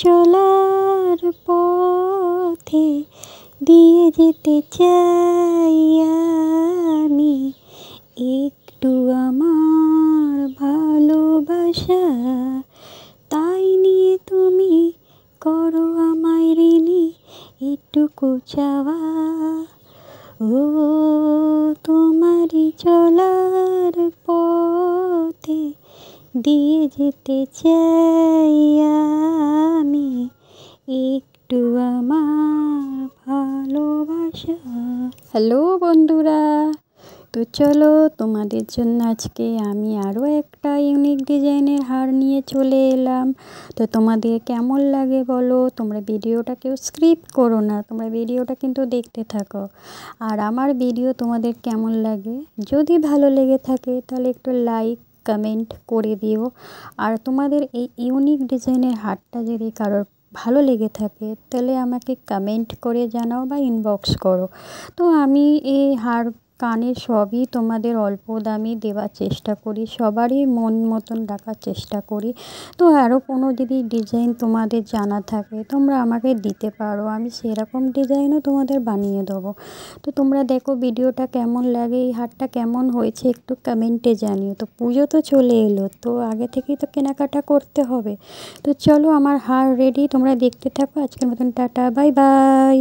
চলার পথে দিয়ে যেতে চাই আমি একটু আমার ভালোবাসা। তাই নিয়ে তুমি করো আমায় ঋণী একটুকু চাওয়া। ও তোমারই চলার পথে দিয়ে যেতে চাই আমি একটু আমার ভালোবাসা। হ্যালো বন্ধুরা, তো চলো তোমাদের জন্য আজকে আমি আরও একটা ইউনিক ডিজাইনের হার নিয়ে চলে এলাম। তো তোমাদের কেমন লাগে বলো, তোমরা ভিডিওটা কেউ স্কিপ করো না, তোমরা ভিডিওটা কিন্তু দেখতে থাকো। আর আমার ভিডিও তোমাদের কেমন লাগে, যদি ভালো লেগে থাকে তাহলে একটু লাইক কমেন্ট করে দিও। আর তোমাদের এই ইউনিক ডিজাইনের হারটা যদি কারোর ভালো লেগে থাকে তাহলে আমাকে কমেন্ট করে জানাও বা ইনবক্স করো। তো আমি এই হার কানে সবই তোমাদের অল্প দামে দেওয়ার চেষ্টা করি, সবারই মন মতন রাখার চেষ্টা করি। তো আরও কোনো যদি ডিজাইন তোমাদের জানা থাকে তোমরা আমাকে দিতে পারো, আমি সেরকম ডিজাইনও তোমাদের বানিয়ে দেবো। তো তোমরা দেখো ভিডিওটা কেমন লাগে, এই হারটা কেমন হয়েছে একটু কমেন্টে জানিও। তো পুজো তো চলে এলো, তো আগে থেকেই তো কেনাকাটা করতে হবে। তো চলো আমার হার রেডি, তোমরা দেখতে থাকো। আজকের মতন টাটা, বাই বাই।